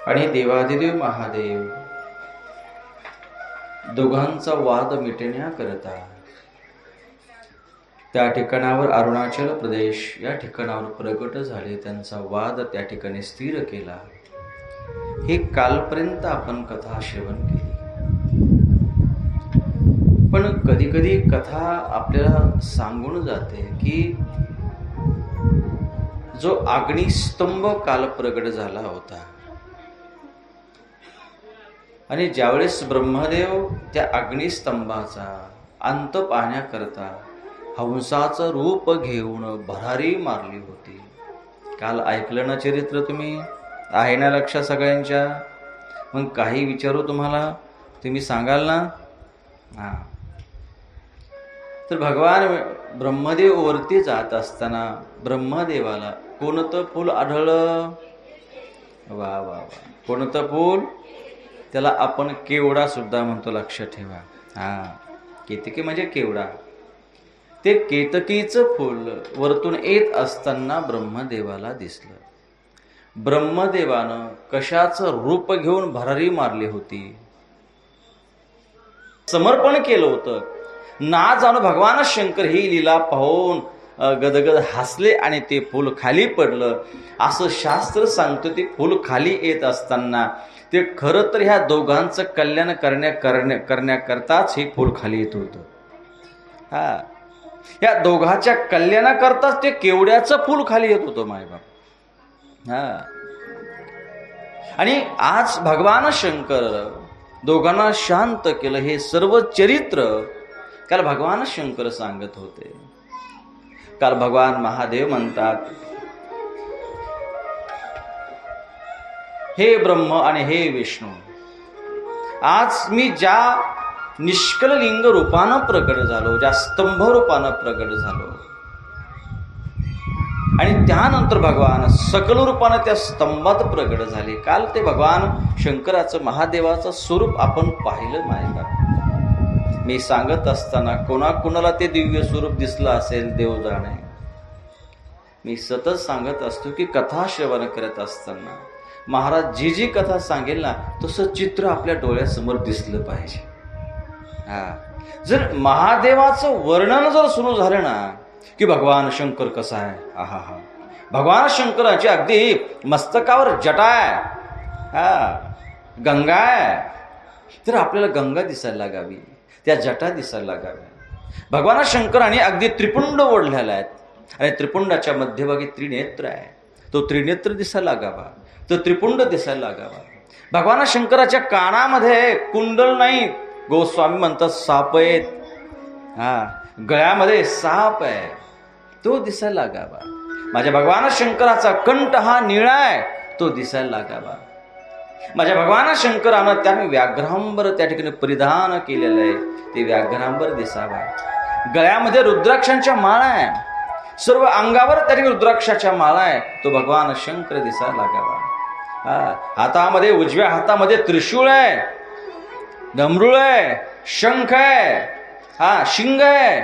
आणि देवादिदेव महादेव दोघांचा वाद मिटण्याकरता त्या ठिकाणावर अरुणाचल प्रदेश या ठिकाणावर प्रगट झाले, त्यांचा वाद त्या ठिकाणी स्थिर केला. हे कालपर्यंत आपण कथा श्रवण केली. पण कधी कधी कथा आपल्याला सांगून जाते की जो अग्निस्तंभ काल प्रगट झाला होता आणि ज्यावेळेस ब्रह्मदेव त्या अग्निस्तंभाचा अंत पाहण्याकरता हंसाचं रूप घेऊन भरारी मारली होती. काल ऐकलं ना चरित्र तुम्ही? आहे ना लक्षात सगळ्यांच्या? मग काही विचारू तुम्हाला, तुम्ही सांगाल ना? हा. तर भगवान ब्रह्मदेव वरती जात असताना ब्रह्मदेवाला कोणतं फूल आढळलं? वा वा वा, कोणतं फूल? त्याला आपण केवडा सुद्धा म्हणतो, लक्षात ठेवा. हा, केतकी म्हणजे केवडा. ते केतकीचं फूल वरतून येत असताना ब्रह्मदेवाला दिसलं. ब्रह्मदेवानं कशाचं रूप घेऊन भरारी मारली होती? समर्पण केलं होतं. ना जाणू भगवान शंकर ही लीला पाहून गदगद हसले आणि ते फूल खाली पडलं. असं शास्त्र सांगतं. ते फूल खाली येत असताना ते खरं तर ह्या दोघांचं कल्याण करण्याकरताच हे फूल खाली येत होतं. हा, या दोघांच्या कल्याणाकरताच ते केवड्याचं फूल खाली येत होतं मायबाप. हा, आणि आज भगवान शंकर दोघांना शांत केलं. हे सर्व चरित्र काल भगवान शंकर सांगत होते. काल भगवान महादेव म्हणतात, हे ब्रह्म आणि हे विष्णू, आज मी ज्या निष्कल लिंग रूपानं प्रकट झालो, ज्या स्तंभ रूपानं प्रकट झालो, आणि त्यानंतर भगवान सकल रूपानं त्या स्तंभात प्रकट झाले. काल ते भगवान शंकराचं महादेवाचं स्वरूप आपण पाहिलं माहिती. मी सांगत असताना कोणाकोणाला ते दिव्य स्वरूप दिसलं असेल देव जाणे. मी सतत सांगत असतो की कथा श्रवण करत असताना महाराज जी कथा सांगेल ना तसं चित्र आपल्या डोळ्यासमोर दिसलं पाहिजे. हा, जर महादेवाचं वर्णन जर सुरू झालं ना की भगवान शंकर कसा आहे, आहा हा, भगवान शंकराची अगदी मस्तकावर जटा आहे, हा, गंगा आहे, तर आपल्याला गंगा दिसायला लागावी, त्या जटा दिसायला लागाव्या. भगवान शंकराने अगदी त्रिपुंड ओढलेला आहेत आणि त्रिपुंडाच्या मध्यभागी त्रिनेत्र आहे. तो त्रिनेत्र दिसायला लागावा, तो त्रिपुंड दिसायला लागावा. भगवान शंकराच्या कानामध्ये कुंडल नाही, गोस्वामी म्हणतात साप आहेत. हा, गळ्यामध्ये साप आहे, तो दिसायला लागावा. माझ्या भगवान शंकराचा कंठ हा निळा आहे, तो दिसायला लागावा. माझ्या भगवान शंकरानं त्याने व्याघ्रांबर त्या ठिकाणी परिधान केलेलं आहे, ते व्याघ्रांबर दिसावा. गळ्यामध्ये रुद्राक्षांच्या माळा आहे, सर्व अंगावर त्या ठिकाणी रुद्राक्षाच्या माळा आहे, तो भगवान शंकर दिसायला लागावा. हातामध्ये उजव्या हातामध्ये त्रिशूळ आहे, डमरुळ आहे, शंख आहे, हा, शिंग आहे,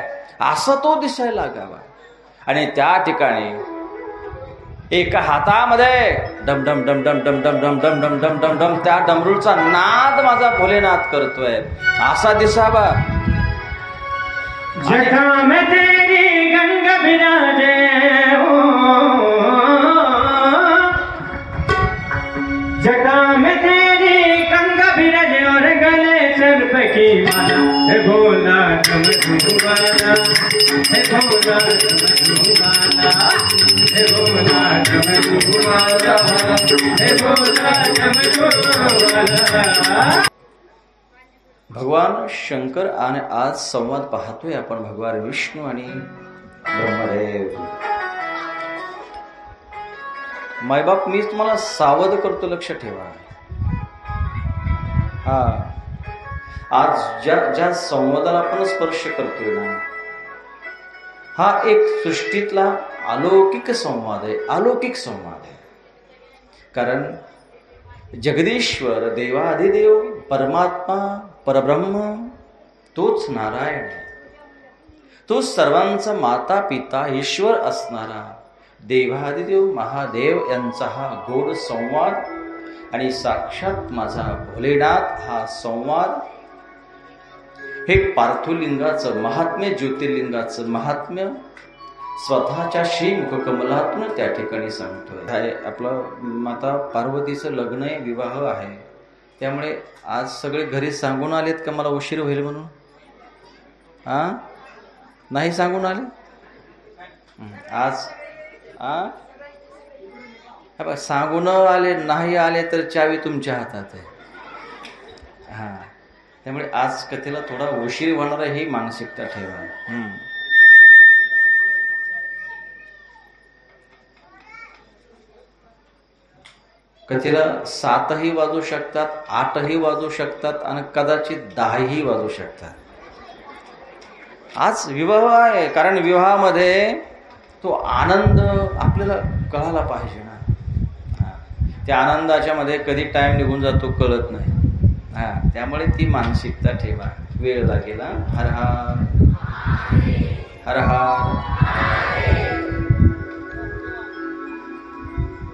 असं तो दिसायला लागावा. आणि त्या ठिकाणी एका हातामध्ये डम डम डम डम डम डम डम डम डम डम डम डम त्या डमरूचा नाद माझा भोलेनाथ करतोय, असा दिसावा. जटा में तेरी गंगा विराजे, जटा में तेरी गंगा विराजे और गले सर्प की माला, हे भोला डमरूवाला, हे भोला डमरूवाला, हे भोला डमरूवाला, हे भोला डमरूवाला. भगवान शंकर आणि आज संवाद पाहतोय आपण भगवान विष्णू आणि ब्रह्मदेव. मायबाप मी तुम्हाला सावध करतो, लक्ष ठेवा. हा, आज ज्या संवादाला आपण स्पर्श करतोय ना, हा एक सृष्टीतला अलौकिक संवाद आहे, अलौकिक संवाद आहे. कारण जगदीश्वर देवाधिदेव परमात्मा परब्रह्म तोच नारायण आहे, तो सर्वांचा माता पिता ईश्वर असणारा देवाधिदेव महादेव यांचा हा गोड संवाद आणि साक्षात माझा भोलेनाथ हा संवाद हे पार्थुलिंगाचं महात्म्य, ज्योतिर्लिंगाचं महात्म्य स्वतःच्या श्रीमुख कमलातून त्या ठिकाणी सांगतोय. आपलं माता पार्वतीचं लग्न आहे, विवाह आहे. त्यामुळे आज सगळे घरी सांगून आलेत का मला उशीर होईल म्हणून? नाही सांगून आले आज? सांगून आले नाही आले तर चावी तुमच्या हातात आहे. त्यामुळे आज कथेला थोडा उशीर होणार आहे ही मानसिकता ठेवा. कथेला 7ही वाजू शकतात, 8ही वाजू शकतात आणि कदाचित 10ही वाजू शकतात. आज विवाह आहे, कारण विवाहामध्ये तो आनंद आपल्याला कळायला पाहिजे ना. त्या आनंदाच्या मध्ये कधी टाइम निघून जातो कळत नाही. त्यामुळे ती मानसिकता ठेवा. वेळ लागेल. हर हर हर हर.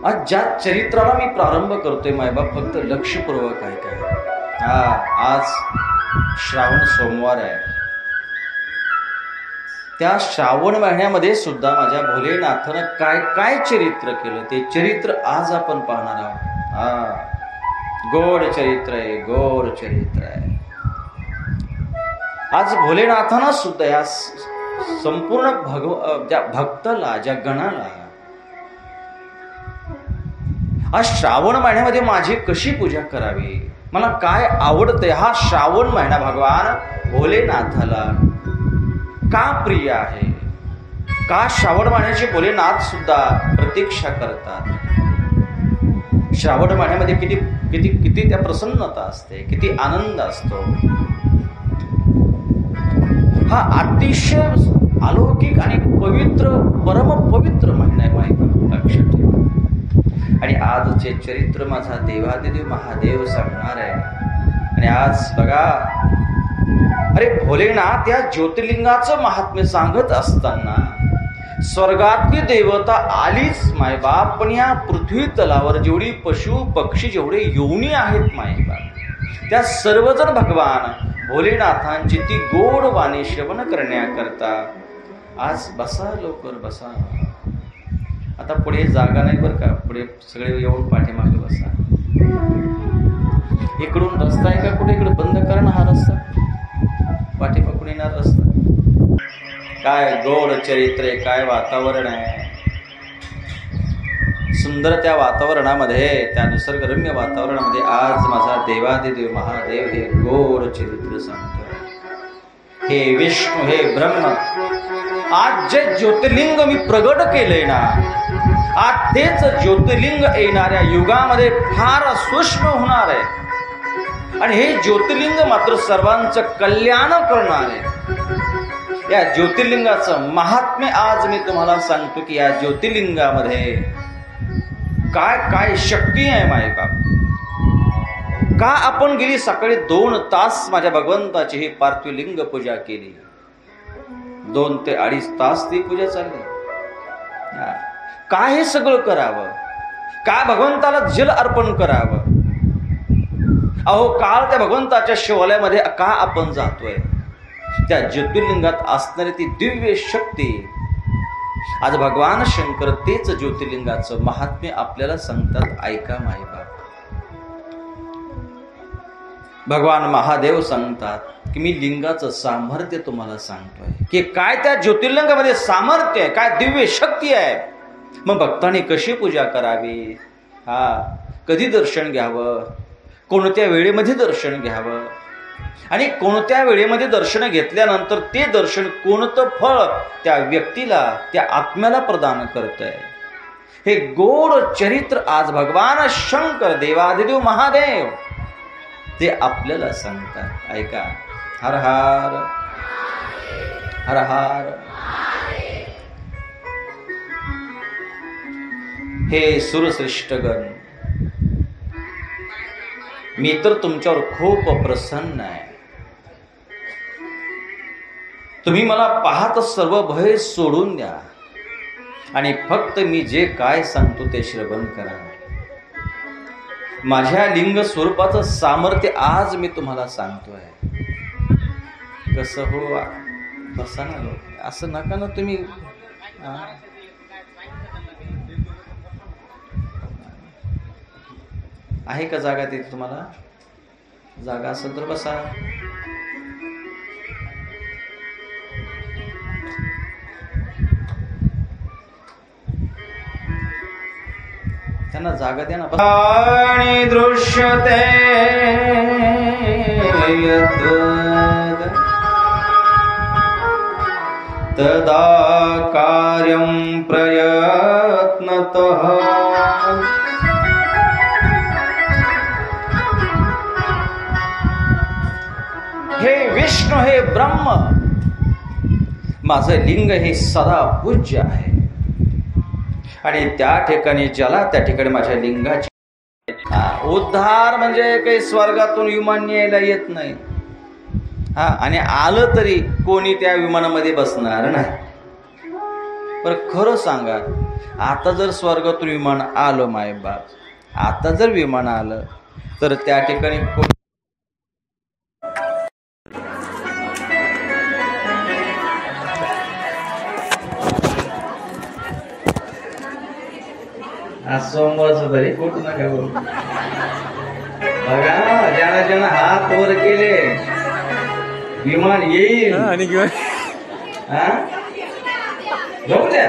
आज ज्या चरित्राला मी प्रारंभ करतोय मायबाप फक्त लक्षपूर्वक ऐका. आज श्रावण सोमवार आहे. त्या श्रावण महिन्यामध्ये सुद्धा माझ्या भोलेनाथानं काय काय चरित्र केलं ते चरित्र आज आपण पाहणार आहोत. गोड चरित्र आहे, गोड चरित्र आहे. आज भोलेनाथानं सुद्धा या संपूर्ण ज्या भक्ताला, ज्या गणाला आज श्रावण महिन्यामध्ये माझी कशी पूजा करावी, मला काय आवडतंय, हा श्रावण महिना भगवान भोलेनाथाला का प्रिय आहे, का श्रावण महिन्याची भोलेनाथ सुद्धा प्रतीक्षा करतात. श्रावण महिन्यामध्ये किती किती किती त्या प्रसन्नता असते, किती आनंद असतो. हा अतिशय अलौकिक आणि पवित्र, परम पवित्र महिना आहे माहिती, लक्षात ठेवा. आणि आजचे चरित्र माझा देवादिदेव महादेव सांगणार आहे. आणि आज बघा, अरे भोलेनाथ या ज्योतिर्लिंगाचं महात्म्य सांगत असताना स्वर्गातली देवता आलीच मायबाप, पण या पृथ्वी तलावर जेवढी पशु पक्षी जेवढे योनी आहेत मायबाप, त्या सर्वजण भगवान भोलेनाथांची ती गोड वाणी श्रवण करण्याकरता आज बसा, लवकर बसा. आता पुढे जागा नाही बरं का, पुढे सगळे येऊन पाठीमागे बसा. इकडून रस्ता आहे का कुठे? इकडे बंद करा ना हा रस्ता, पाठीमागून येणार रस्ता. काय गोड चरित्र आहे, काय वातावरण आहे सुंदर. त्या वातावरणामध्ये, त्या निसर्गरम्य वातावरणामध्ये आज माझा देवादिदेव महादेव हे गोड चरित्र सांगतोय. हे विष्णू, हे ब्रह्म, आज जे ज्योतिर्लिंग मी प्रगट केलंय ना, आज तेच ज्योतिर्लिंग येणाऱ्या युगामध्ये फार सूक्ष्म होणार आहे. आणि हे ज्योतिर्लिंग मात्र सर्वांचं कल्याण करणार आहे. या ज्योतिर्लिंगाचं महात्म्य आज मी तुम्हाला सांगतो की या ज्योतिर्लिंगामध्ये काय काय शक्ती आहे मायबाप. का आपण गेली सकाळी 2 तास माझ्या भगवंताची ही पार्थिवलिंग पूजा केली, 2 ते 2.5 तास ती पूजा चालली. काय हे सगळं करावं, का भगवंताला जल अर्पण करावं. अहो काळ त्या भगवंताच्या शिवालयामध्ये का आपण जातोय, त्या ज्योतिर्लिंगात असणारी ती दिव्य शक्ती. आज भगवान शंकर तेच ज्योतिर्लिंगाचं महात्म्य आपल्याला सांगतात. ऐका मायबाप, भगवान महादेव सांगतात की मी लिंगाचं सामर्थ्य तुम्हाला सांगतोय की काय त्या ज्योतिर्लिंगामध्ये सामर्थ्य आहे, काय दिव्य शक्ती आहे. मग भक्तांनी कशी पूजा करावी, कधी दर्शन घ्यावं, कोणत्या वेळेमध्ये दर्शन घ्यावं, आणि कोणत्या वेळेमध्ये दर्शन घेतल्यानंतर ते दर्शन कोणतं फळ त्या व्यक्तीला, त्या आत्म्याला प्रदान करतंय. हे गोड चरित्र आज भगवान शंकर देवादिदेव महादेव ते आपल्याला सांगतात. ऐका. हर हर हर हर. हे सुरश्रेष्ठगण, मी तर तुमच्यावर खूप प्रसन्न आहे. तुम्ही मला पाहत सर्व भय सोडून द्या आणि फक्त मी जे काय सांगतो ते श्रवण करा. माझ्या लिंग स्वरूपाचं सामर्थ्य आज मी तुम्हाला सांगतोय. कसं हो, बसा ना लोक, असं नका ना तुम्ही. आहे का जागा तिथे? तुम्हाला जागा असेल तर बसा. त्यांना जागा द्या ना. आणि दृश्यते तदा कार्यं प्रयत्नतः. हे विष्णू, हे ब्रह्म, माझं लिंग हे सदा पूज्य आहे. आणि त्या ठिकाणी ज्याला त्या ठिकाणी माझ्या लिंगाची उद्धार म्हणजे काही स्वर्गातून विमान यायला येत नाही. आणि आलं तरी कोणी त्या विमानामध्ये बसणार नाही. पण खरं सांगा, आता जर स्वर्गातून विमान आलं मायबाप, आता जर विमान आलं तर त्या ठिकाणी सोमवारच तरी कुठं नका बोलू. बघा, ज्यांना ज्यांना हात वर केले विमान येईल. जाऊ द्या,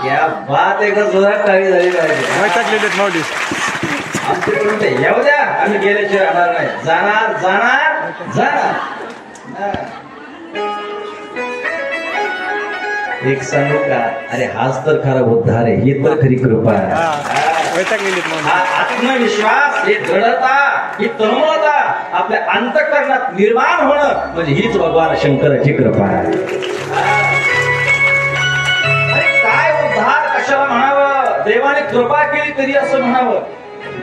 या बात एकदा जोरात टाळी झाली पाहिजे. आमच्याकडून ते येऊ द्या, आम्ही गेल्याशिवाय राहणार नाही. जाणार जाणार जाणार. एक सांगू का, अरे हाच तर खरा उद्धार आहे, ही तर खरी कृपा आहे. आत्मविश्वास, ही दृढता, ही तन्मयता आपल्या अंतःकरणात निर्माण होणं म्हणजे हीच भगवान शंकराची कृपा आहे. अरे काय उद्धार कशाला म्हणावं, देवाने कृपा केली तरी असं म्हणावं.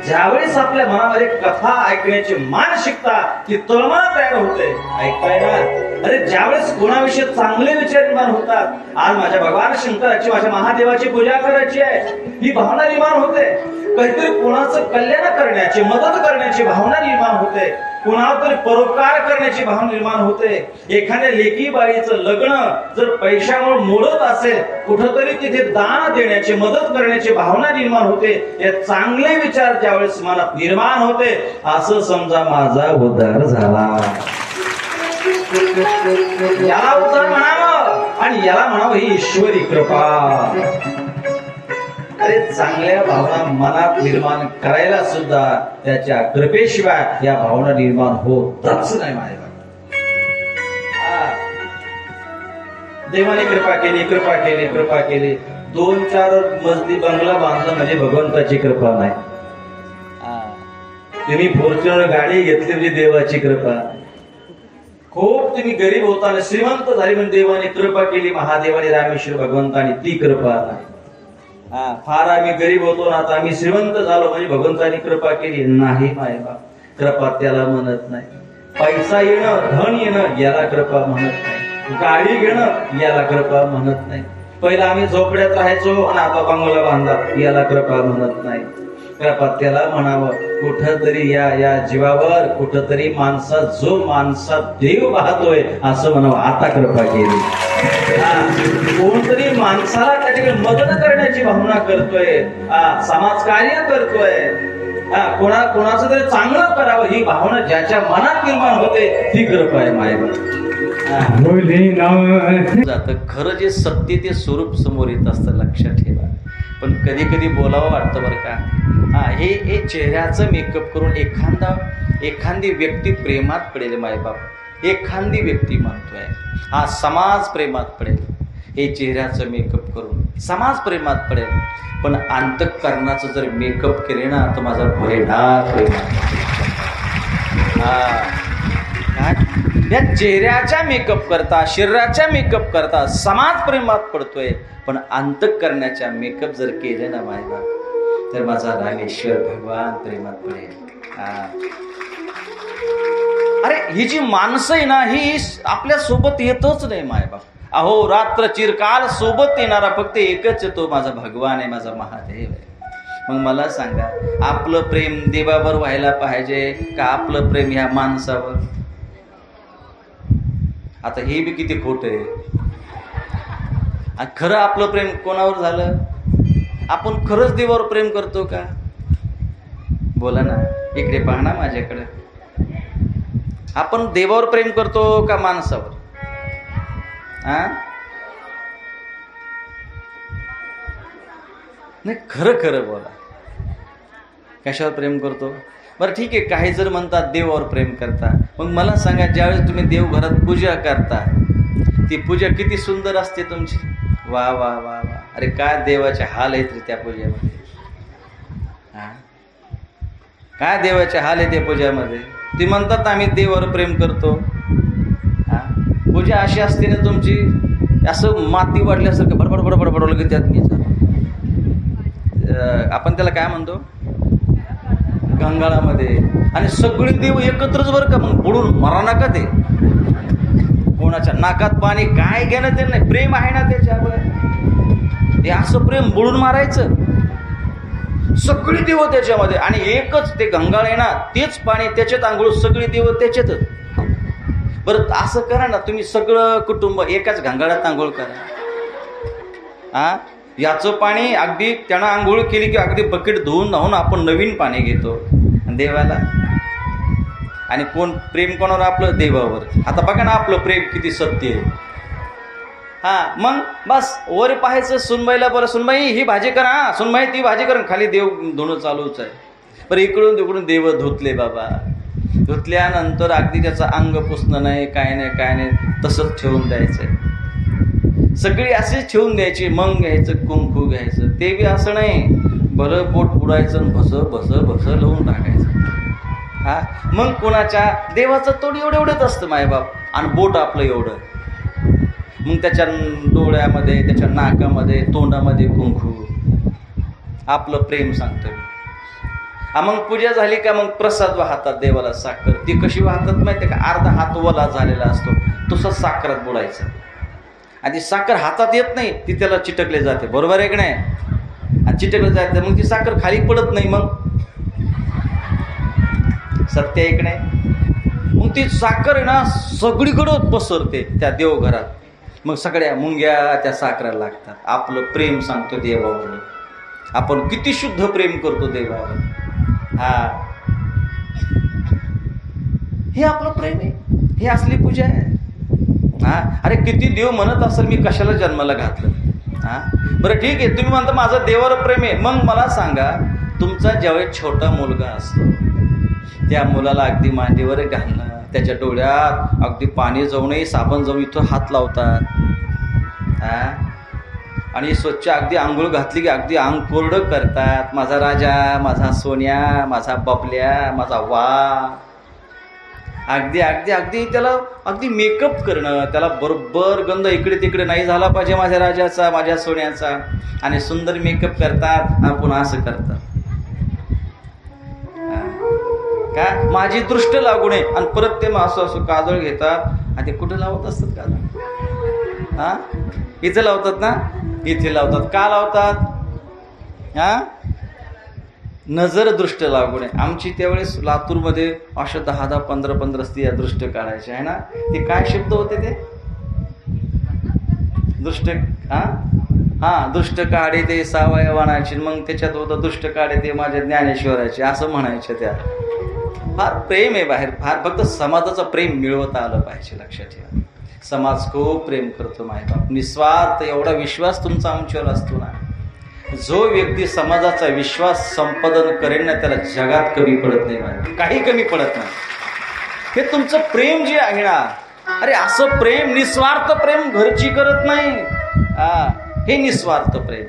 ज्यावेळेस आपल्या मनामध्ये कथा ऐकण्याची मानसिकता, ती तळमळ तयार होते. ऐकताय ना? अरे ज्यावेळेस कोणाविषयी चांगले विचार निर्माण होतात, आज माझ्या भगवान शंकराची, माझ्या महादेवाची पूजा करायची आहे, ही भावना निर्माण होते. काहीतरी कोणाचं कल्याण करण्याची, मदत करण्याची भावना निर्माण होते. कोणावर तरी परोपकार करण्याची भावना निर्माण होते. एखाद्या लेकी बाईचं लग्न जर पैशामुळे मोडत असेल, कुठंतरी तिथे दान देण्याची, मदत करण्याची भावना निर्माण होते. हे चांगले विचार ज्यावेळेस मनात निर्माण होते, असं समजा माझा उद्धार झाला. याला उद्धार म्हणावं आणि याला म्हणावं ही ईश्वरी कृपा. अरे चांगल्या भावना मनात निर्माण करायला सुद्धा त्याच्या कृपेशिवाय या भावना निर्माण होतच नाही. माझ्या देवाने कृपा केली, कृपा केली, कृपा केली. 2-4 मजली बंगला बांधला म्हणजे भगवंताची कृपा नाही. तुम्ही फॉर्च्युनर गाडी घेतली म्हणजे देवाची कृपा. खूप तुम्ही गरीब होता आणि श्रीमंत झाली म्हणजे देवाने कृपा केली, महादेवाने, रामेश्वर भगवंताने, ती कृपा नाही. फार आम्ही गरीब होतो ना, आता आम्ही श्रीमंत झालो म्हणजे भगवंतानी कृपा केली नाही. मायबाप, कृपा त्याला म्हणत नाही. पैसा येणं, धन येणं याला कृपा म्हणत नाही. गाडी घेणं याला कृपा म्हणत नाही. पहिला आम्ही झोपड्यात राहायचो आणि आता बंगला बांधला, याला कृपा म्हणत नाही. कृपा त्याला म्हणावं कुठंतरी या जीवावर कुठंतरी माणसात देव पाहतोय असं म्हणावं, आता कृपा केली. कोणतरी माणसाला त्या ठिकाणी मदत करण्याची भावना करतोय, समाजकार्य करतोय, कोणाचं तरी चांगलं करावं ही भावना ज्याच्या मनात निर्माण होते, ती कृपा आहे. मायबाप जात खरं जे सत्य ते स्वरूप समोर येत असतं, लक्षात ठेवा. पण कधी कधी बोलावं वाटतं बरं का. हे चेहऱ्याचं मेकअप करून एखादी व्यक्ती प्रेमात पडेल. मायबाप, एखादी व्यक्ती म्हणतोय समाज प्रेमात पडेल. हे चेहऱ्याचं मेकअप करून समाज प्रेमात पडेल, पण अंतःकरणाचं जर मेकअप केले ना तर माझा भयनाक प्रेमात. या चेहऱ्याच्या मेकअप करता, शरीराच्या मेकअप करता समाज प्रेमात पडतोय, पण अंतःकरणाच्या मेकअप जर केले ना मायबाप तर माझा रामेश्वर भगवान प्रेमात पडेल. अरे ही जी माणसं आहे ना, ही आपल्या सोबत येतच नाही मायबाप. अहो रात्र चिरकाल सोबत येणारा फक्त एकच येतो, माझा भगवान आहे, माझा महादेव आहे. मग मला सांगा, आपलं प्रेम देवावर व्हायला पाहिजे का आपलं प्रेम ह्या माणसावर? आता हे बी किती खोटं आहे. आणि खरं आपलं प्रेम कोणावर झालं? आपण खरंच देवावर प्रेम करतो का? बोला ना, इकडे पहा ना माझ्याकडे. आपण देवावर प्रेम करतो का माणसावर? नाही, खरं खरं बोला, कशावर प्रेम करतो? बरं ठीक आहे, काही जर म्हणतात देवावर प्रेम करता. मग मला सांगा, ज्यावेळेस तुम्ही देवघरात पूजा करता, ती पूजा किती सुंदर असते तुमची. वा वा वा वा, अरे काय देवाचे हाल आहेत रे त्या पूजेमध्ये. काय देवाचे हाल आहे त्या पूजामध्ये. ती म्हणतात आम्ही देवावर प्रेम करतो. पूजा अशी असते ना तुमची, असं माती वाढल्यासारखं बडबड बडबड बडवलं की त्यात नाही. आपण त्याला काय म्हणतो, गंगाळामध्ये. आणि सगळे देव एकत्रच बरं का, मग बुडून मरा नका ते. कोणाच्या नाकात पाणी काय घेणं ते नाही, प्रेम आहे ना त्याच्यावर. हे असं प्रेम बुडून मारायचं, सगळी देव त्याच्यामध्ये. आणि एकच ते गंगाळ आहे ना, तेच पाणी, त्याच्यात आंघोळ, सगळी देव त्याच्यातच. बरं असं करा ना, तुम्ही सगळं कुटुंब एकाच गंगाळात आंघोळ करा. याचं पाणी अगदी त्यानं आंघोळ केली की अगदी बकेट धुवून धावून आपण नवीन पाणी घेतो देवाला. आणि कोण प्रेम कोणावर? आपलं देवावर. आता बघा ना आपलं प्रेम किती सत्य आहे. मग बस वर पाहायचं सुनबाईला, बरं सुनबाई ही भाजी करा, सुनबाई ती भाजी करा, खाली देव धुणं चालूच आहे. बरं इकडून तिकडून देव धुतले बाबा. धुतल्यानंतर अगदी त्याचं अंग पुसणं नाही, काय नाही काय नाही, तसंच ठेवून द्यायचंय. सगळी अशीच ठेवून द्यायची. मग घ्यायचं कुंकू घ्यायचं, ते बी असं नाही बरं पोट पुडायचं, भस भस भस लावून टाकायचं. मग कोणाच्या देवाचं तोड एवढंच असतं मायबाप, आणि बोट आपलं एवढं. मग त्याच्या डोळ्यामध्ये, त्याच्या नाकामध्ये, तोंडामध्ये कुंकू. आपलं प्रेम सांगतोय. मग पूजा झाली का मग प्रसाद वाहतात देवाला, साखर. ती कशी वाहतात माहिती का? अर्धा हात वला झालेला असतो, तसंच साखरात बुडायचं. आणि ती साखर हातात येत नाही, ती त्याला चिटकले जाते. बरोबर आहे की नाही? आणि चिटकले जाते, मग ती साखर खाली पडत नाही. मग सत्य आहे की नाही? मग ती साखर आहे ना सगळीकडं पसरते त्या देवघरात. मग सगळ्या मुंग्या त्या साखराला लागतात. आपलं प्रेम सांगतो देवावर. आपण किती शुद्ध प्रेम करतो देवावर. हे आपलं प्रेम आहे, हे असली पूजा आहे. अरे किती देव म्हणत असेल मी कशाला जन्माला घातलं. बरं ठीक आहे, तुम्ही म्हणता माझं देवावर प्रेम आहे. मग मला सांगा, तुमचा ज्यावेळेस छोटा मुलगा असतो, त्या मुलाला अगदी मांडीवर घालणं, त्याच्या डोळ्यात अगदी पाणी जाऊनही साबण जाऊन इथं हात लावतात. आणि स्वच्छ अगदी आंघोळ घातली की अगदी अंग कोरडं करतात. माझा राजा, माझा सोन्या, माझा बबल्या, माझा वा. अगदी अगदी अगदी त्याला अगदी मेकअप करणं, त्याला बरोबर गंध इकडे तिकडे नाही झाला पाहिजे माझ्या राजाचा, माझ्या सोन्याचा. आणि सुंदर मेकअप करतात, आपण असं करतात का माझी दृष्ट लागू नये. आणि परत ते असं असं काजळ घेतात. आणि ते कुठे लावत असतात काजळ? इथे लावतात ना, इथे लावतात. का लावतात? नजर दृष्ट लागू नये. आमची त्यावेळेस लातूरमध्ये अशा 10-10, 15-15 स्त्रिया दृष्ट काढायच्या आहे ना. ते काय शब्द होते ते? दृष्ट दृष्ट काढे ते सावयवानाचे. मग त्याच्यात होतं दृष्ट काढे ते माझ्या ज्ञानेश्वराचे, असं म्हणायचे. त्या फार प्रेम आहे बाहेर, फार. फक्त समाजाचं प्रेम मिळवता आलं पाहिजे. लक्षात ठेवा, समाज खूप प्रेम करतो मायबाप, निस्वार्थ. एवढा विश्वास तुमचा आमच्यावर असतो ना. जो व्यक्ती समाजाचा विश्वास संपादन करेल ना, त्याला जगात कमी पडत नाही, काही कमी पडत नाही. हे तुमचं प्रेम जे आहे ना, अरे असं प्रेम, निस्वार्थ प्रेम घरची करत नाही. हे निस्वार्थ प्रेम.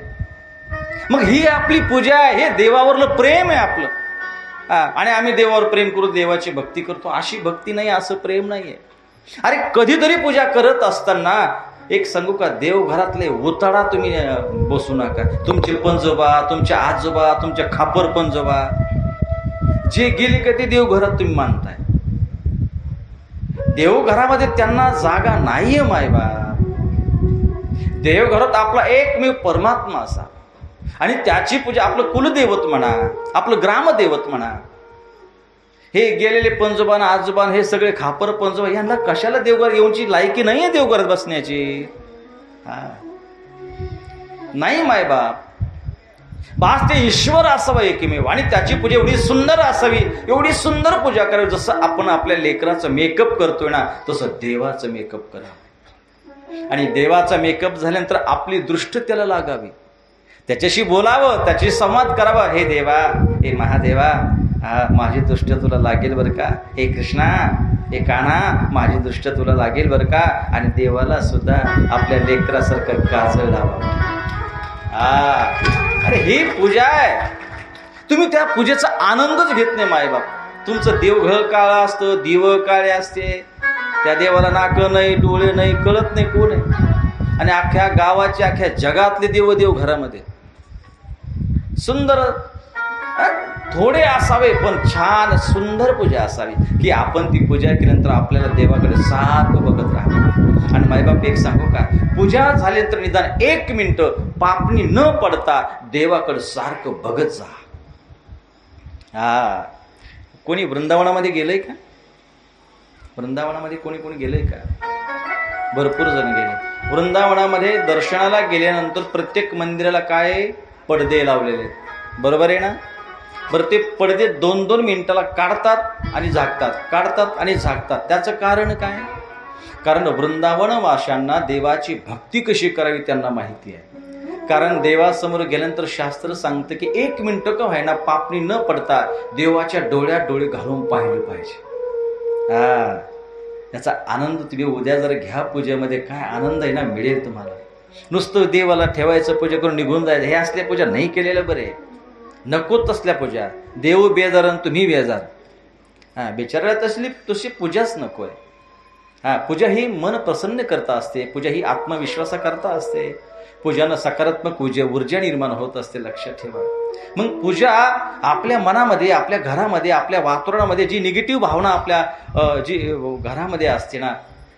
मग ही आपली पूजा आहे, हे देवावरलं प्रेम आहे आपलं. आणि आम्ही देवावर प्रेम करू, देवाची भक्ती करतो, अशी भक्ती नाही, असं प्रेम नाहीये. अरे कधीतरी पूजा करत असताना एक सांगू का, देवघरातले उताडा तुम्ही बसू नका. तुमचे पंजोबा, तुमच्या आजोबा, तुमच्या खापर पंजोबा जे गेले का ते देवघरात तुम्ही मानताय. देवघरामध्ये त्यांना जागा नाहीये मायबा. देवघरात आपला एकमेव परमात्मा असा. आणि त्याची पूजा, आपलं कुलदैवत म्हणा, आपलं ग्रामदैवत म्हणा, हे गेलेले पंजोबान आजोबान हे सगळे खापर पंजोबा यांना कशाला देवघर येऊनची लायकी नाही आहे देवघरात बसण्याची. नाही मायबाप, बास ते ईश्वर असावं एकमेव आणि त्याची पूजा एवढी सुंदर असावी, एवढी सुंदर पूजा करावी. जसं आपण आपल्या लेकराचं मेकअप करतोय ना तसं देवाचं मेकअप करावं. आणि देवाचा मेकअप झाल्यानंतर आपली दृष्टी त्याला लागावी, त्याच्याशी बोलावं, त्याची संवाद करावा. हे देवा, हे महादेवा, माझी दृष्ट तुला लागेल बरं का. हे कृष्णा, हे कान्हा, माझी दृष्ट तुला लागेल बरं का. आणि देवाला सुद्धा आपल्या लेकरासारखं काजळ लावा. अरे ही पूजा आहे. तुम्ही त्या पूजेचा आनंदच घेत नाही मायबाप. तुमचं देवघर काळं असतं, दिव काळे असते, त्या देवाला नाकं नाही, डोळे नाही, कळत नाही कोण आहे. आणि अख्ख्या गावाचे, अख्ख्या जगातले देव घरामध्ये. सुंदर थोडे असावे पण छान सुंदर पूजा असावी की आपण ती पूजा केल्यानंतर आपल्याला देवाकडे सारखं बघत राहावं. आणि मायबाप एक सांगू का, पूजा झाल्यानंतर निदान 1 मिनिटं पापणी न पडता देवाकडे सारखं बघत जा. कोणी वृंदावनामध्ये गेलंय का? वृंदावनामध्ये कोणी कोणी गेलंय का? भरपूर जण गेले. वृंदावनामध्ये दर्शनाला गेल्यानंतर प्रत्येक मंदिराला काय पडदे लावलेले आहेत, बरोबर आहे ना? बरं, ते पडदे 2-2 मिनिटाला काढतात आणि झाकतात, काढतात आणि झाकतात. त्याचं कारण काय? कारण वृंदावनवाशांना देवाची भक्ती कशी करावी त्यांना माहिती आहे. कारण देवासमोर गेल्यानंतर शास्त्र सांगतं की 1 मिनिटं का व्हायना पापणी न पडता देवाच्या डोळ्यात डोळे घालून पाहिले पाहिजे. त्याचा आनंद तुम्ही उद्या जर घ्या पूजेमध्ये, काय आनंद आहे ना मिळेल तुम्हाला. नुसतं देवाला ठेवायचं, पूजा करून निघून जायचं, हे असल्या पूजा नाही केलेलं बरे. नको तसल्या पूजा. देव बेजार आणि तुम्ही बेजार. बिचारायला तशी पूजाच नको आहे. पूजा ही मन प्रसन्न करता असते, पूजा ही आत्मविश्वासाकरता असते, पूजानं सकारात्मक ऊर्जा निर्माण होत असते, लक्षात ठेवा. मग पूजा आपल्या मनामध्ये, आपल्या घरामध्ये, आपल्या वातावरणामध्ये जी निगेटिव्ह भावना आपल्या जी घरामध्ये असते ना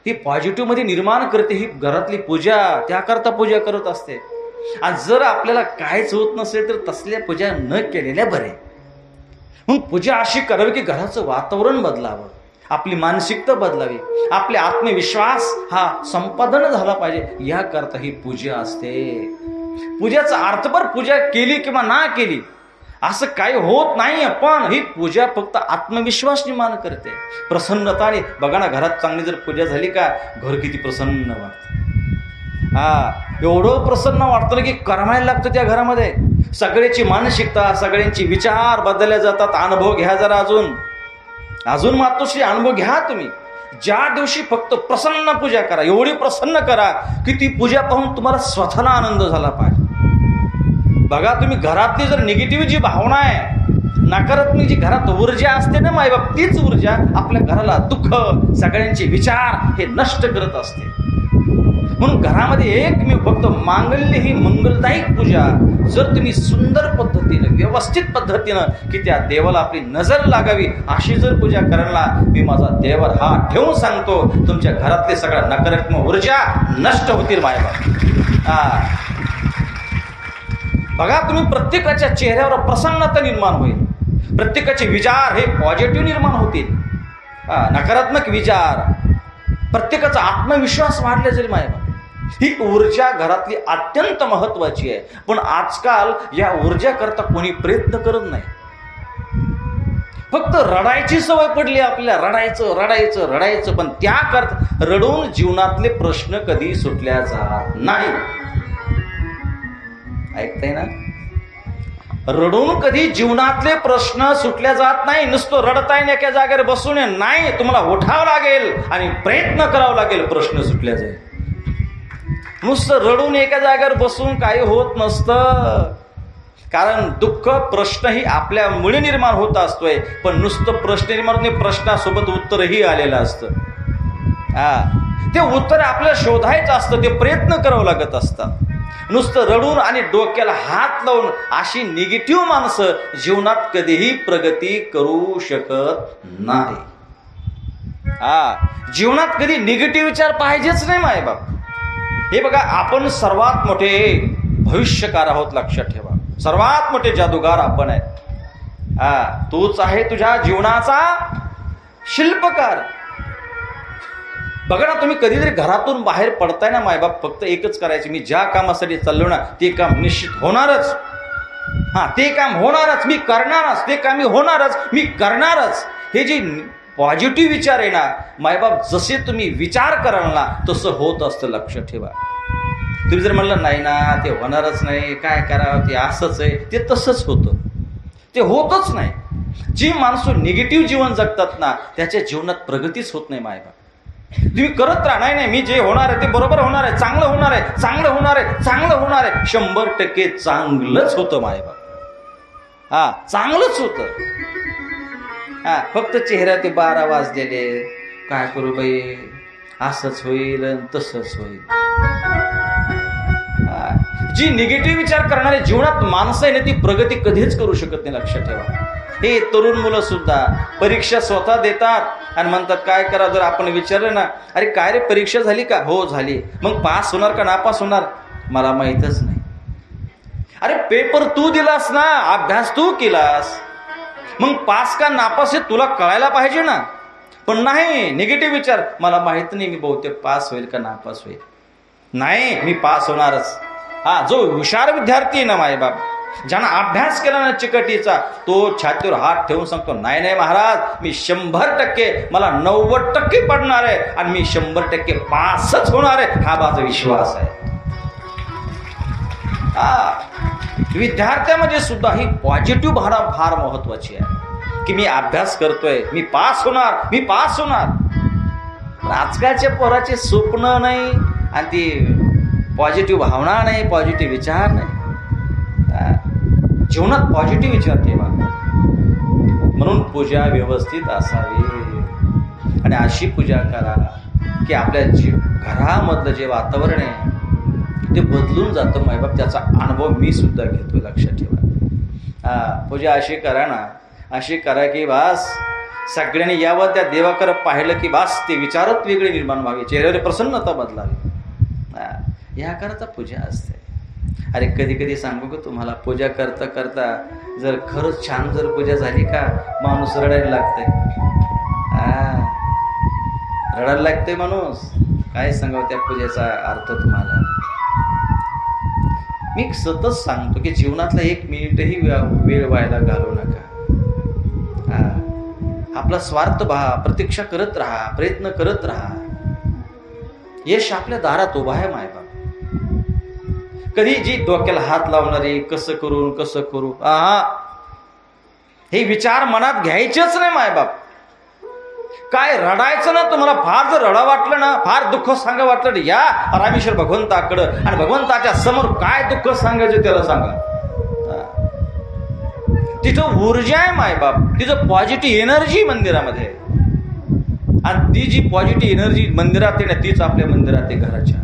ती पॉझिटिव्ह मध्ये निर्माण करते ही घरातली पूजा. त्याकरता पूजा करत असते. आणि जर आपल्याला काहीच होत नसेल तर तसल्या पूजा न केलेल्या बरे. मग पूजा अशी करावी की घराचं वातावरण बदलावं, आपली मानसिकता बदलावी, आपले आत्मविश्वास हा संपादन झाला पाहिजे, याकरता ही पूजा असते. पूजाचा अर्थभर पूजा केली किंवा ना केली असं काही होत नाही. पण ही पूजा फक्त आत्मविश्वास निर्माण करते, प्रसन्नता. बघा ना, घरात चांगली जर पूजा झाली का घर किती प्रसन्न वाटतं. एवढं प्रसन्न वाटतं की करमायला लागतं त्या घरामध्ये. सगळ्याची मानसिकता, सगळ्यांची विचार बदलले जातात. अनुभव घ्या जरा, अजून मातोश्री अनुभव घ्या तुम्ही. ज्या दिवशी फक्त प्रसन्न पूजा करा, एवढी प्रसन्न करा की ती पूजा पाहून तुम्हाला स्वतःला आनंद झाला पाहिजे. बघा तुम्ही घरातली जर निगेटिव्ह जी भावना आहे, नकारात्मक जी घरात ऊर्जा असते ना मायबाप, तीच ऊर्जा आपल्या घराला दुःख, सगळ्यांचे विचार हे नष्ट करत असते. म्हणून घरामध्ये एकमेव फक्त मांगल्य ही मंगलदायक पूजा जर तुम्ही सुंदर पद्धतीनं, व्यवस्थित पद्धतीनं की त्या देवाला आपली नजर लागावी अशी जर पूजा करायला, मी माझा देवावर हात ठेवून सांगतो, तुमच्या घरातले सगळ्या नकारात्मक ऊर्जा नष्ट होतील मायबाप. बघा तुम्ही प्रत्येकाच्या चेहऱ्यावर प्रसन्नता निर्माण होईल, प्रत्येकाचे विचार हे पॉझिटिव्ह निर्माण होतील. नकारात्मक विचार, प्रत्येकाचा आत्मविश्वास वाढले जाईल मायबाप. ही ऊर्जा घरातली अत्यंत महत्वाची आहे. पण आजकाल या ऊर्जा करता कोणी प्रयत्न करत नाही. फक्त रडायची सवय पडली आपल्याला, रडायचं. पण त्याकरता रडून जीवनातले प्रश्न कधी सुटल्या जात नाही. ऐकताय ना? रडून कधी जीवनातले प्रश्न सुटल्या जात नाही. नुसतं रडताय ना एका जागेवर बसून नाही, तुम्हाला उठावं लागेल आणि प्रयत्न करावा लागेल, प्रश्न सुटल्या जाईल. नुसतं रडून एका जागेवर बसून काही होत नसतं. कारण दुःख, प्रश्न ही आपल्यामुळे निर्माण होत असतोय. पण नुसतं प्रश्न निर्माण होत नाही, प्रश्नासोबत उत्तरही आलेलं असतं. ते उत्तर आपल्याला शोधायचं असतं, ते प्रयत्न करावं लागत असतात. नुसतं रडून आणि डोक्याला हात लावून अशी निगेटिव्ह माणसं जीवनात कधीही प्रगती करू शकत नाही. जीवनात कधी निगेटिव्ह विचार पाहिजेच नाही मायबाप. हे बघा, आपण सर्वात मोठे भविष्यकार आहोत, लक्षात ठेवा. सर्वात मोठे जादूगार आपण आहे. तूच आहे तुझ्या जीवनाचा शिल्पकार. बघा ना, तुम्ही कधीतरी घरातून बाहेर पडताय ना मायबाप, फक्त एकच करायचे, मी ज्या कामासाठी चाललो ना ते काम निश्चित होणारच. ते काम होणारच, मी करणारच, ते काम होणारच, मी करणारच. हे जे पॉझिटिव्ह विचार आहे ना मायबाप, जसे तुम्ही विचार कराल ना तसं होत असतं. लक्ष ठेवा. तुम्ही जर म्हणलं नाही ना ते होणारच नाही, काय करावं, ते असंच आहे, ते तसंच होतं, ते होतच नाही. जी माणसं निगेटिव्ह जीवन जगतात ना त्याच्या जीवनात प्रगतीच होत नाही मायबाप. तुम्ही करत राहा, नाही मी जे होणार आहे ते बरोबर होणार आहे, चांगलं होणार आहे, चांगलं होणार आहे, चांगलं होणार आहे, 100% चांगलंच होतं मायबाप. चांगलंच होतं. फक्त चेहरा ते 12 वाजलेले, काय करू बाई, असंच होईल तसंच होईल. जी निगेटिव्ह विचार करणारे जीवनात माणसं आहे ना ती प्रगती कधीच करू शकत नाही. लक्षात ठेवा. हे तरुण मुलं सुद्धा परीक्षा स्वतः देतात आणि म्हणतात काय करा. जर आपण विचारलं ना, अरे काय रे परीक्षा झाली का, हो झाली, मग पास होणार का नापास होणार, मला माहीतच नाही. अरे पेपर तू दिलास ना, अभ्यास तू केलास, मग पास का नापास हे तुला कळायला पाहिजे ना. पण नाही, निगेटिव्ह विचार, मला माहित नाही मी बहुतेक पास होईल का नापास होईल, नाही मी पास होणारच. जो हुशार विद्यार्थी आहे ना मायबाप, ज्यानं अभ्यास केला ना चिकटीचा, तो छातीवर हात ठेवून सांगतो नाही नाही महाराज, मी 100%, मला 90% पडणार आहे आणि मी 100% पासच होणार आहे, हा माझा विश्वास आहे. विद्यार्थ्यामध्ये सुद्धा ही पॉझिटिव्ह भावना फार महत्वाची आहे की मी अभ्यास करतोय, मी पास होणार, मी पास होणार. आजकालच्या पोराचे स्वप्न नाही आणि ती पॉझिटिव्ह भावना नाही, पॉझिटिव्ह विचार नाही. जीवनात पॉझिटिव्ह विचार ठेवा. म्हणून पूजा व्यवस्थित असावी आणि अशी पूजा करा की आपल्या घरामधलं जे वातावरण आहे ते बदलून जातं मायबाप. त्याचा अनुभव मी सुद्धा घेतो. लक्षात ठेवा. पूजा अशी करा ना, अशी करा की बास सगळ्यांनी यावं, त्या देवाकडे पाहिलं की बास ते विचारच वेगळे निर्माण व्हावे, चेहऱ्यावर प्रसन्नता बदलावी. या करता पूजा असते. अरे कधी कधी सांगू का तुम्हाला, पूजा करता करता जर खरंच छान जर पूजा झाली का माणूस रडायला लागतंय. रडायला लागतंय माणूस. काय सांगावं त्या पूजेचा अर्थ तुम्हाला. मी सतत सांगतो की जीवनातला 1 मिनिटही वेळ व्हायला घालू नका. आपला स्वार्थ प्रतीक्षा करत राहा, प्रयत्न करत राहा. यश आपल्या दारात उभा आहे मायबाप. कधी जी डोक्याला हात लावणारी, कसं करू हे विचार मनात घ्यायचेच नाही मायबाप. काय रडायचं ना, तुम्हाला फार जर रडा वाटलं ना, फार दुःख सांगा वाटलं, या रामेश्वर भगवंताकडं आणि भगवंताच्या समोर काय दुःख सांगायचं त्याला सांगा. तिथं ऊर्जा आहे मायबाप, तिथं पॉझिटिव्ह एनर्जी मंदिरामध्ये. आणि ती जी पॉझिटिव्ह एनर्जी मंदिरात आहे ना, तीच आपल्या मंदिरात आहे. घराच्या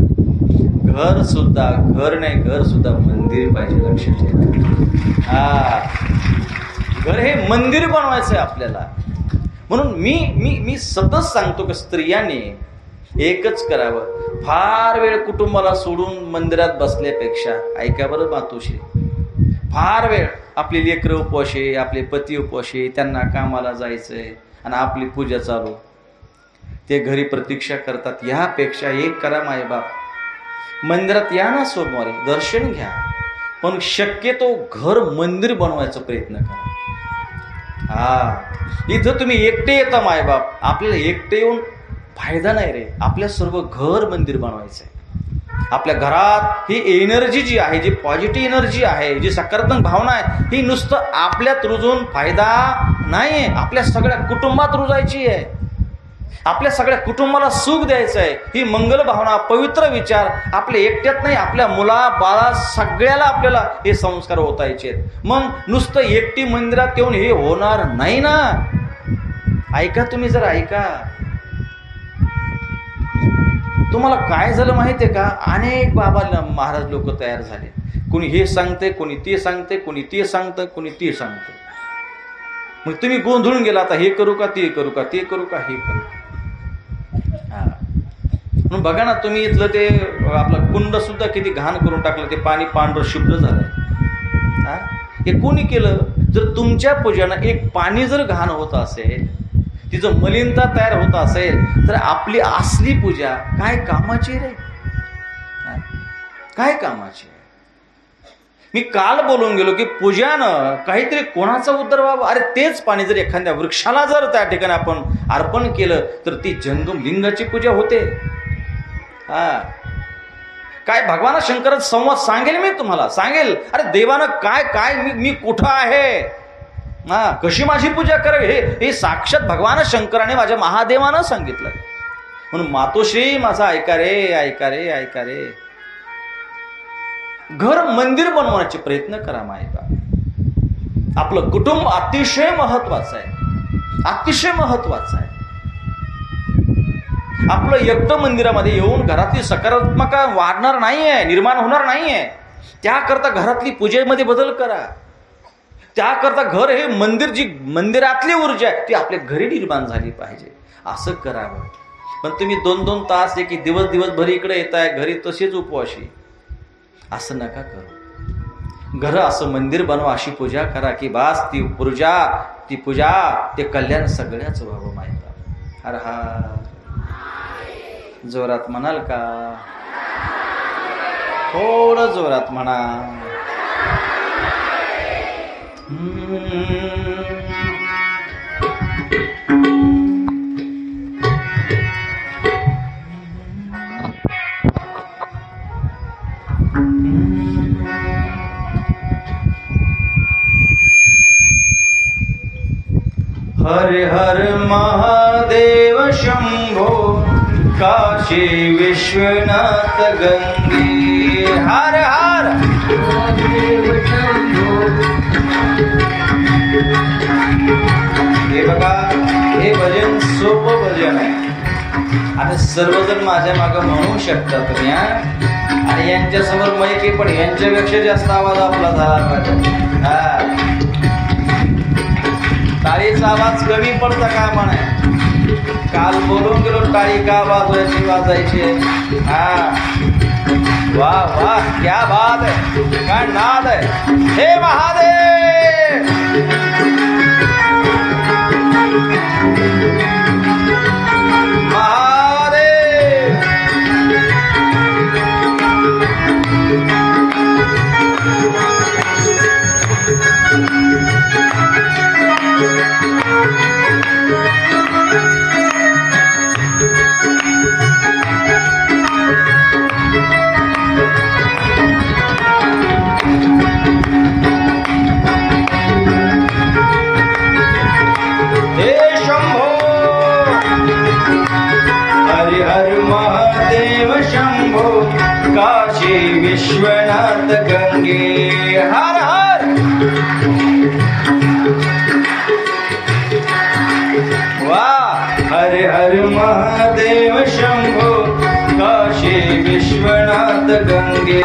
घर सुद्धा घर नाही, घर सुद्धा मंदिर पाहिजे. लक्षात ठेवा. घर हे मंदिर बनवायचं आहे आपल्याला. म्हणून मी सतत सांगतो की स्त्रियांनी एकच करावं, फार वेळ कुटुंबाला सोडून मंदिरात बसल्यापेक्षा, ऐका बरं मातोश्री, फार वेळ आपली लेकरं उपवाशी, आपले पती उपवाशी, त्यांना कामाला जायचंय आणि आपली पूजा चालू, ते घरी प्रतीक्षा करतात. यापेक्षा एक करा मायबाप, मंदिरात या ना, सोमवारी दर्शन घ्या, पण शक्यतो घर मंदिर बनवायचा प्रयत्न करा. इथं तुम्ही एकटे येता मायबाप, आपल्याला एकटे येऊन फायदा नाही रे. आपल्या सर्व घर मंदिर बनवायचंय. आपल्या घरात ही एनर्जी जी आहे, जी पॉझिटिव्ह एनर्जी आहे, जी सकारात्मक भावना आहे, ही नुसतं आपल्यात रुजून फायदा नाहीये, आपल्या सगळ्या कुटुंबात रुजायची आहे. आपल्या सगळ्या कुटुंबाला सुख द्यायचं आहे. ही मंगल भावना, पवित्र विचार आपल्या एकट्यात नाही, आपल्या मुला बाळा सगळ्याला आपल्याला हे संस्कार ओतायचे आहेत. मग नुसतं एकटी मंदिरात येऊन हे होणार नाही ना. ऐका, तुम्ही जर ऐका, तुम्हाला काय झालं माहितीये का, अनेक बाबा महाराज लोक तयार झाले. कोणी हे सांगते, कोणी ते सांगते, कोणी ते सांगतं, कोणी ते सांगतं. मग तुम्ही गोंधळून गेला, आता हे करू का, ते करू का, ते करू का, हे करू. म्हणून बघा ना, तुम्ही इथलं ते आपलं कुंड सुद्धा किती घाण करून टाकलं, ते पाणी पांढरं शुभ्र झालंय. हे कोणी केलं? जर तुमच्या पूजेनं एक पाणी जर घाण होत असेल, तिचं मलिनता तयार होत असेल, तर आपली असली पूजा काय कामाची रे? काय कामाची? मी काल बोलून गेलो की पूजानं काहीतरी कोणाचा उद्धार व्हावा. अरे तेच पाणी जर एखाद्या वृक्षाला जर त्या ठिकाणी आपण अर्पण केलं तर ती जंगम लिंगाची पूजा होते. काय भगवान शंकर संवाद सांगेल, मी तुम्हाला सांगेल. अरे देवानं काय काय मी कुठं आहे, कशी माझी पूजा करावी, हे साक्षात भगवान शंकराने माझ्या महादेवानं सांगितलं. म्हणून मातोश्री माझा ऐका रे, ऐका रे, ऐका रे. घर मंदिर बनवण्याचे प्रयत्न करा मायका. आपलं कुटुंब अतिशय महत्वाचं आहे, अतिशय महत्वाचं आहे. आपलं एकटं मंदिरामध्ये येऊन घरातली सकारात्मकता वाढणार नाहीये, निर्माण होणार नाहीये. त्याकरता घरातली पूजेमध्ये बदल करा. त्याकरता घर हे मंदिर, जी मंदिरातली ऊर्जा आहे ती आपल्या घरी निर्माण झाली पाहिजे, असं करावं. पण तुम्ही 2-2 तास एक दिवसभर इकडे येताय, घरी तसेच उपवाशी, असं नका करू. घर असं मंदिर बनवा, अशी पूजा करा की बास ती पूजा ते कल्याण सगळ्याच व्हावं माहिती. हर हर. जोरात म्हणाल का? थोडं जोरात म्हणा. हर हर महादेव शंभो काशी विश्वनाथ गंगे. हर हर महादेव शंभो. हे बघा, हे भजन सोपं भजन आहे. आता सर्वजण माझ्या मागं म्हणू शकतात तुम्ही, आणि यांच्या समोर मैके पण यांच्यापेक्षा जास्त आवाज आपला झाला पाहिजे. टाळीचा आवाज कमी पडता का म्हणे? काल बोलून गेलो टाळी का वाजायची. वाह वाह, क्या बात है, काय नाद आहे. हे महादेव. महादेव. काशी विश्वनाथ गंगे. हर हर. वाह. हर हर महादेव शंभो काशी विश्वनाथ गंगे.